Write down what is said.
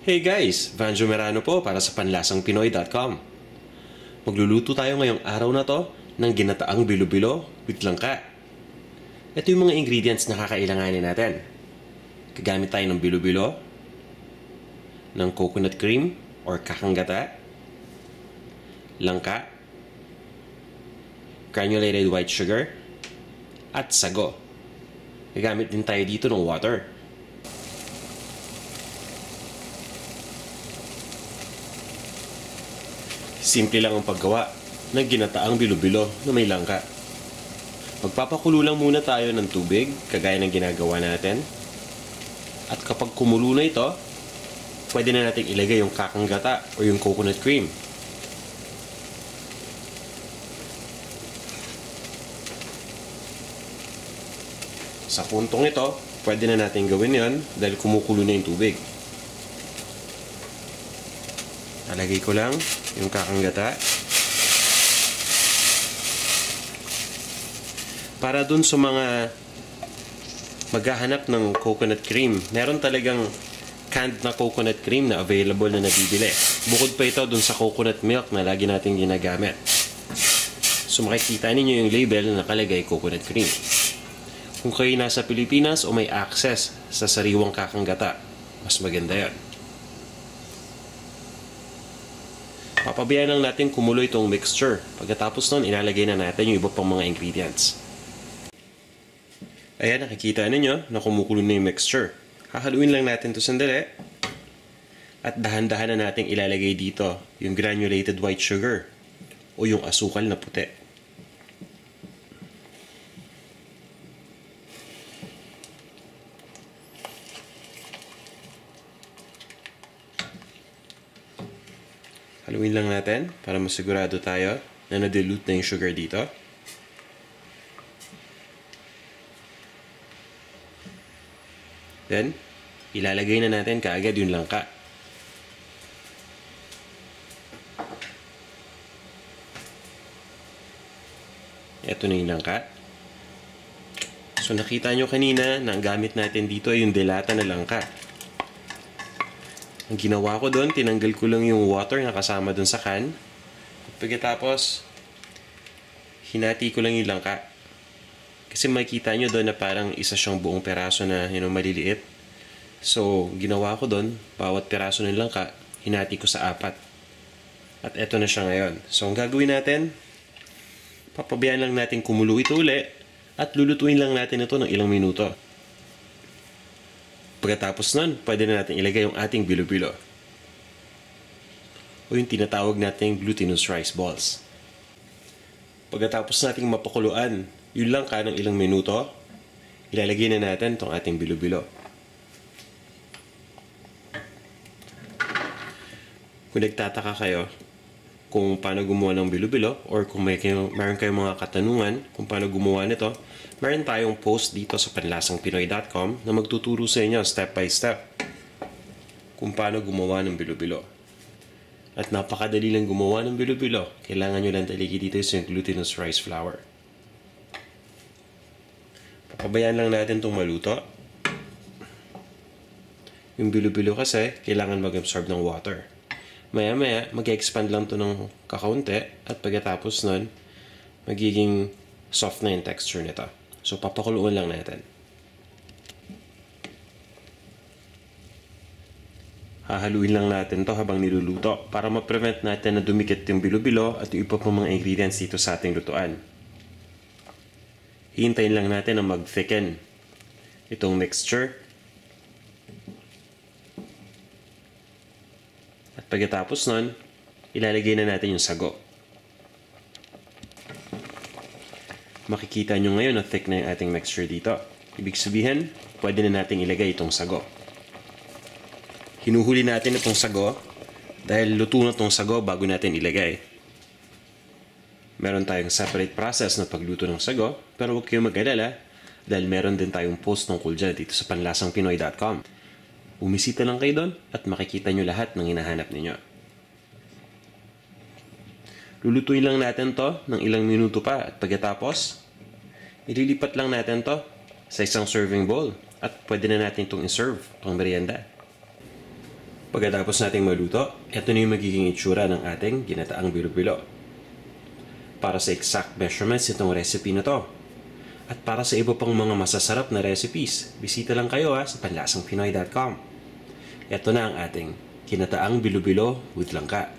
Hey guys! Vanjo Merano po para sa panlasangpinoy.com. Magluluto tayo ngayong araw na to ng ginataang bilo-bilo with langka. Ito yung mga ingredients na kakailanganin natin. Gagamit tayo ng bilo-bilo, ng coconut cream or kakanggata, langka, granulated white sugar, at sago. Gagamit din tayo dito ng water. Simple lang ang paggawa ng ginataang bilo-bilo na may langka. Magpapakulo lang muna tayo ng tubig, kagaya ng ginagawa natin. At kapag kumulo na ito, pwede na natin ilagay yung kakanggata o yung coconut cream. Sa puntong ito, pwede na natin gawin yon dahil kumukulo na yung tubig. Nalagay ko lang yung kakanggata. Para dun sa mga maghahanap ng coconut cream, meron talagang canned na coconut cream na available na nabibili. Bukod pa ito dun sa coconut milk na lagi natin ginagamit. So makikita ninyo yung label na nakalagay coconut cream. Kung kayo nasa Pilipinas o may access sa sariwang kakanggata, mas maganda yan. Papabayaan lang natin kumulo itong mixture. Pagkatapos nun, ilalagay na natin yung iba pang mga ingredients. Ayan, nakikita ninyo na kumukulo na yung mixture. Hahaluin lang natin ito sandali. At dahan-dahan na natin ilalagay dito yung granulated white sugar o yung asukal na puti. Haluin lang natin para masigurado tayo na na-dilute na yung sugar dito. Then, ilalagay na natin kaagad yung langka. Ito na yung langka. So, nakita nyo kanina na ang gamit natin dito ay yung delata na langka. Ang ginawa ko doon, tinanggal ko lang yung water na kasama doon sa can. At pagkatapos, hinati ko lang yung langka. Kasi makikita nyo doon na parang isa siyang buong peraso na maliliit. So, ginawa ko doon, bawat peraso ng langka, hinati ko sa 4. At eto na siya ngayon. So, ang gagawin natin, papabayaan lang natin kumulo ito uli at lulutuin lang natin ito ng ilang minuto. Pagkatapos nun, pwede na natin ilagay yung ating bilo-bilo o yung tinatawag nating glutinous rice balls. Pagkatapos nating mapakuluan yun lang ng ilang minuto, ilalagay na natin itong ating bilo-bilo. Kung nagtataka kayo kung paano gumawa ng bilo-bilo or kung meron kayong mga katanungan kung paano gumawa nito, meron tayong post dito sa panlasangpinoy.com na magtuturo sa inyo step by step kung paano gumawa ng bilo-bilo. At napakadali lang gumawa ng bilo-bilo. Kailangan nyo lang taligi dito yung glutinous rice flour. Papabayaan lang natin itong maluto. Yung bilo-bilo kasi, kailangan mag-absorb ng water. Maya-maya, mag-expand lang ito ng kakaunti at pagkatapos nun, magiging soft na yung texture nito. So, papakuluan lang natin. Hahaluin lang natin to habang niluluto para ma-prevent natin na dumikit yung bilo-bilo at yung iba pang mga ingredients dito sa ating lutuan. Hihintayin lang natin na mag-thicken itong mixture. At pagkatapos nun, ilalagay na natin yung sago. Makikita nyo ngayon na thick na yung ating mixture dito. Ibig sabihin, pwede na natin ilagay itong sago. Hinuhuli natin itong sago dahil luto na itong sago bago natin ilagay. Meron tayong separate process na pagluto ng sago, pero huwag kayong mag-alala dahil meron din tayong post tungkol dyan dito sa panlasangpinoy.com. Bumisita lang kayo doon at makikita nyo lahat ng hinahanap ninyo. Lulutuin lang natin to ng ilang minuto pa at pagkatapos, ililipat lang natin to sa isang serving bowl at pwede na natin itong iserve pang merienda. Pagkatapos nating maluto, ito na yung magiging itsura ng ating ginataang bilo-bilo. Para sa exact measurements itong recipe na to. At para sa iba pang mga masasarap na recipes, bisita lang kayo sa panlasangpinoy.com. Ito na ang ating ginataang bilo-bilo with langka.